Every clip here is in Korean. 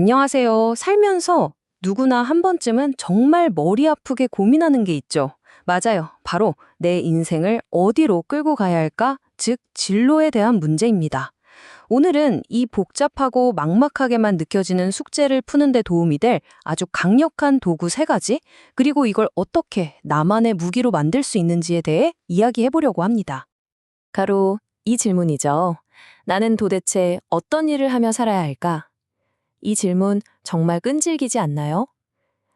안녕하세요. 살면서 누구나 한 번쯤은 정말 머리 아프게 고민하는 게 있죠. 맞아요. 바로 내 인생을 어디로 끌고 가야 할까? 즉, 진로에 대한 문제입니다. 오늘은 이 복잡하고 막막하게만 느껴지는 숙제를 푸는 데 도움이 될 아주 강력한 도구 세 가지, 그리고 이걸 어떻게 나만의 무기로 만들 수 있는지에 대해 이야기해 보려고 합니다. 바로 이 질문이죠. 나는 도대체 어떤 일을 하며 살아야 할까? 이 질문 정말 끈질기지 않나요?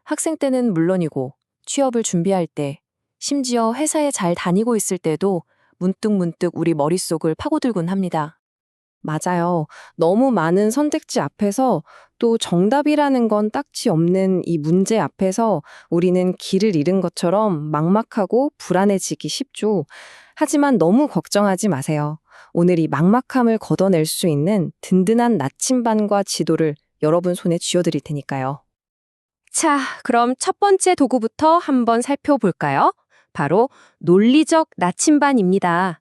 학생 때는 물론이고 취업을 준비할 때, 심지어 회사에 잘 다니고 있을 때도 문득문득 우리 머릿속을 파고들곤 합니다. 맞아요. 너무 많은 선택지 앞에서 또 정답이라는 건 딱히 없는 이 문제 앞에서 우리는 길을 잃은 것처럼 막막하고 불안해지기 쉽죠. 하지만 너무 걱정하지 마세요. 오늘 이 막막함을 걷어낼 수 있는 든든한 나침반과 지도를 여러분 손에 쥐어드릴 테니까요. 자, 그럼 첫 번째 도구부터 한번 살펴볼까요? 바로 논리적 나침반입니다.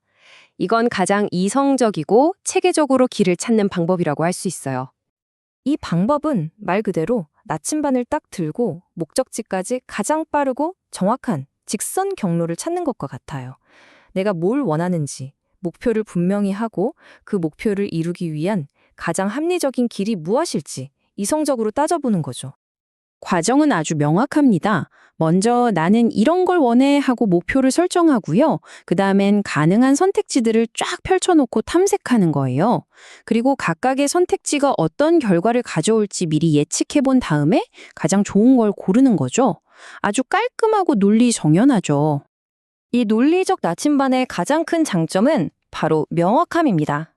이건 가장 이성적이고 체계적으로 길을 찾는 방법이라고 할 수 있어요. 이 방법은 말 그대로 나침반을 딱 들고 목적지까지 가장 빠르고 정확한 직선 경로를 찾는 것과 같아요. 내가 뭘 원하는지, 목표를 분명히 하고 그 목표를 이루기 위한 가장 합리적인 길이 무엇일지 이성적으로 따져보는 거죠. 과정은 아주 명확합니다. 먼저 나는 이런 걸 원해 하고 목표를 설정하고요. 그 다음엔 가능한 선택지들을 쫙 펼쳐놓고 탐색하는 거예요. 그리고 각각의 선택지가 어떤 결과를 가져올지 미리 예측해 본 다음에 가장 좋은 걸 고르는 거죠. 아주 깔끔하고 논리 정연하죠. 이 논리적 나침반의 가장 큰 장점은 바로 명확함입니다.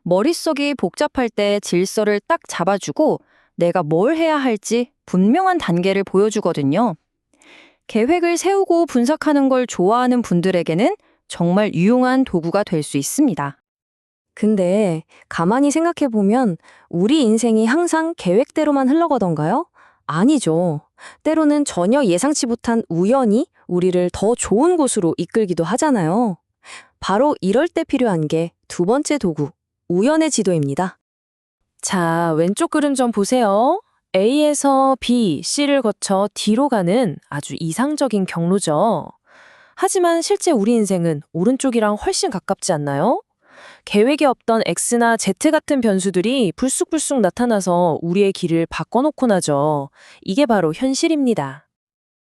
머릿속이 복잡할 때 질서를 딱 잡아주고 내가 뭘 해야 할지 분명한 단계를 보여주거든요. 계획을 세우고 분석하는 걸 좋아하는 분들에게는 정말 유용한 도구가 될 수 있습니다. 근데 가만히 생각해보면 우리 인생이 항상 계획대로만 흘러가던가요? 아니죠. 때로는 전혀 예상치 못한 우연이 우리를 더 좋은 곳으로 이끌기도 하잖아요. 바로 이럴 때 필요한 게 두 번째 도구, 우연의 지도입니다. 자, 왼쪽 그림 좀 보세요. A에서 B, C를 거쳐 D로 가는 아주 이상적인 경로죠. 하지만 실제 우리 인생은 오른쪽이랑 훨씬 가깝지 않나요? 계획에 없던 X나 Z 같은 변수들이 불쑥불쑥 나타나서 우리의 길을 바꿔놓곤 하죠. 이게 바로 현실입니다.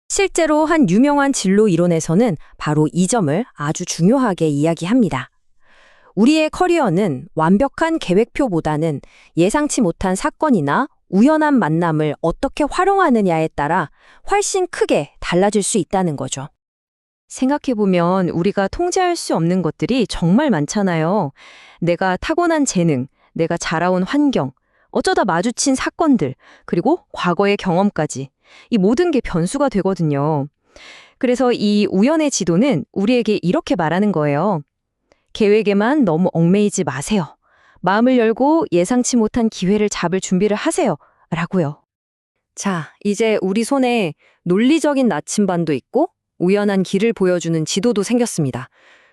실제로 한 유명한 진로 이론에서는 바로 이 점을 아주 중요하게 이야기합니다. 우리의 커리어는 완벽한 계획표보다는 예상치 못한 사건이나 우연한 만남을 어떻게 활용하느냐에 따라 훨씬 크게 달라질 수 있다는 거죠. 생각해보면 우리가 통제할 수 없는 것들이 정말 많잖아요. 내가 타고난 재능, 내가 자라온 환경, 어쩌다 마주친 사건들, 그리고 과거의 경험까지. 이 모든 게 변수가 되거든요. 그래서 이 우연의 지도는 우리에게 이렇게 말하는 거예요. 계획에만 너무 얽매이지 마세요. 마음을 열고 예상치 못한 기회를 잡을 준비를 하세요. 라고요. 자, 이제 우리 손에 논리적인 나침반도 있고 우연한 길을 보여주는 지도도 생겼습니다.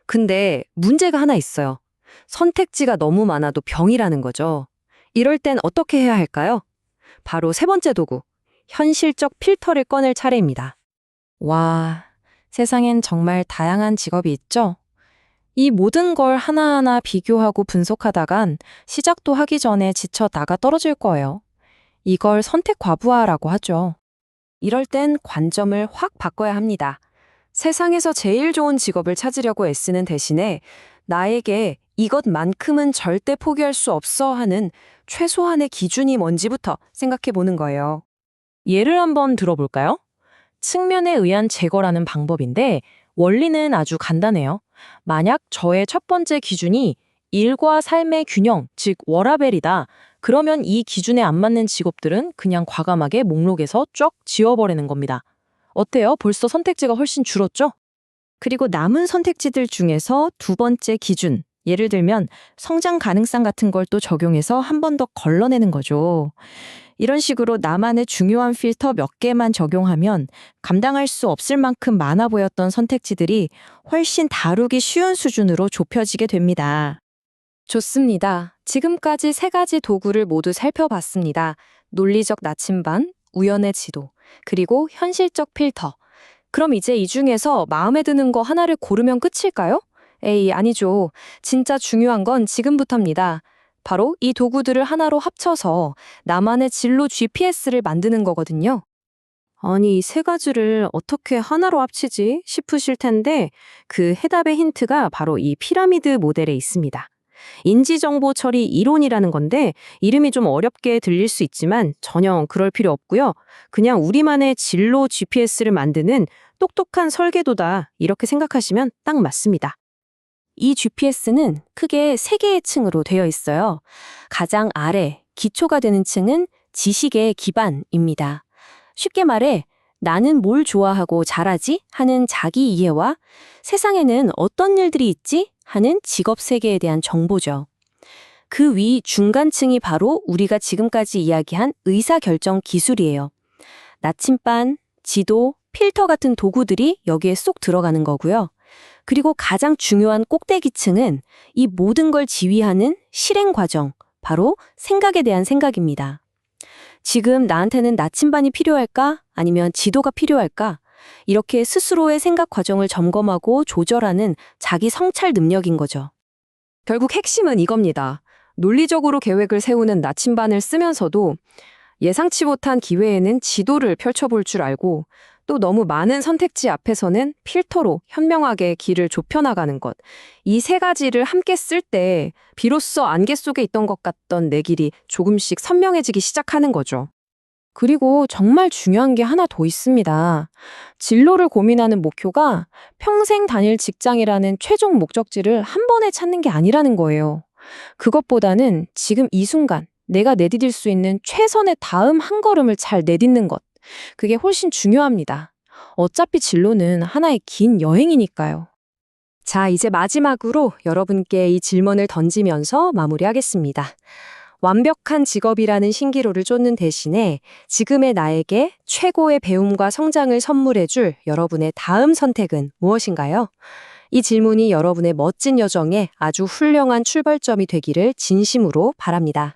근데 문제가 하나 있어요. 선택지가 너무 많아도 병이라는 거죠. 이럴 땐 어떻게 해야 할까요? 바로 세 번째 도구, 현실적 필터를 꺼낼 차례입니다. 와, 세상엔 정말 다양한 직업이 있죠? 이 모든 걸 하나하나 비교하고 분석하다간 시작도 하기 전에 지쳐 나가 떨어질 거예요. 이걸 선택 과부하라고 하죠. 이럴 땐 관점을 확 바꿔야 합니다. 세상에서 제일 좋은 직업을 찾으려고 애쓰는 대신에 나에게 이것만큼은 절대 포기할 수 없어 하는 최소한의 기준이 뭔지부터 생각해 보는 거예요. 예를 한번 들어볼까요? 측면에 의한 제거라는 방법인데 원리는 아주 간단해요. 만약 저의 첫 번째 기준이 일과 삶의 균형, 즉 워라밸이다. 그러면 이 기준에 안 맞는 직업들은 그냥 과감하게 목록에서 쭉 지워버리는 겁니다. 어때요? 벌써 선택지가 훨씬 줄었죠? 그리고 남은 선택지들 중에서 두 번째 기준, 예를 들면 성장 가능성 같은 걸 또 적용해서 한 번 더 걸러내는 거죠. 이런 식으로 나만의 중요한 필터 몇 개만 적용하면 감당할 수 없을 만큼 많아 보였던 선택지들이 훨씬 다루기 쉬운 수준으로 좁혀지게 됩니다. 좋습니다. 지금까지 세 가지 도구를 모두 살펴봤습니다. 논리적 나침반, 우연의 지도, 그리고 현실적 필터. 그럼 이제 이 중에서 마음에 드는 거 하나를 고르면 끝일까요? 에이, 아니죠. 진짜 중요한 건 지금부터입니다. 바로 이 도구들을 하나로 합쳐서 나만의 진로 GPS를 만드는 거거든요. 아니, 이 세 가지를 어떻게 하나로 합치지 싶으실 텐데 그 해답의 힌트가 바로 이 피라미드 모델에 있습니다. 인지정보 처리 이론이라는 건데 이름이 좀 어렵게 들릴 수 있지만 전혀 그럴 필요 없고요. 그냥 우리만의 진로 GPS를 만드는 똑똑한 설계도다 이렇게 생각하시면 딱 맞습니다. 이 GPS는 크게 세 개의 층으로 되어 있어요. 가장 아래, 기초가 되는 층은 지식의 기반입니다. 쉽게 말해, 나는 뭘 좋아하고 잘하지? 하는 자기 이해와 세상에는 어떤 일들이 있지? 하는 직업 세계에 대한 정보죠. 그 위 중간층이 바로 우리가 지금까지 이야기한 의사결정 기술이에요. 나침반, 지도, 필터 같은 도구들이 여기에 쏙 들어가는 거고요. 그리고 가장 중요한 꼭대기층은 이 모든 걸 지휘하는 실행 과정, 바로 생각에 대한 생각입니다. 지금 나한테는 나침반이 필요할까? 아니면 지도가 필요할까? 이렇게 스스로의 생각 과정을 점검하고 조절하는 자기 성찰 능력인 거죠. 결국 핵심은 이겁니다. 논리적으로 계획을 세우는 나침반을 쓰면서도 예상치 못한 기회에는 지도를 펼쳐볼 줄 알고 또 너무 많은 선택지 앞에서는 필터로 현명하게 길을 좁혀나가는 것. 이 세 가지를 함께 쓸 때 비로소 안개 속에 있던 것 같던 내 길이 조금씩 선명해지기 시작하는 거죠. 그리고 정말 중요한 게 하나 더 있습니다. 진로를 고민하는 목표가 평생 다닐 직장이라는 최종 목적지를 한 번에 찾는 게 아니라는 거예요. 그것보다는 지금 이 순간 내가 내디딜 수 있는 최선의 다음 한 걸음을 잘 내딛는 것. 그게 훨씬 중요합니다. 어차피 진로는 하나의 긴 여행이니까요. 자, 이제 마지막으로 여러분께 이 질문을 던지면서 마무리하겠습니다. 완벽한 직업이라는 신기로를 쫓는 대신에 지금의 나에게 최고의 배움과 성장을 선물해줄 여러분의 다음 선택은 무엇인가요? 이 질문이 여러분의 멋진 여정에 아주 훌륭한 출발점이 되기를 진심으로 바랍니다.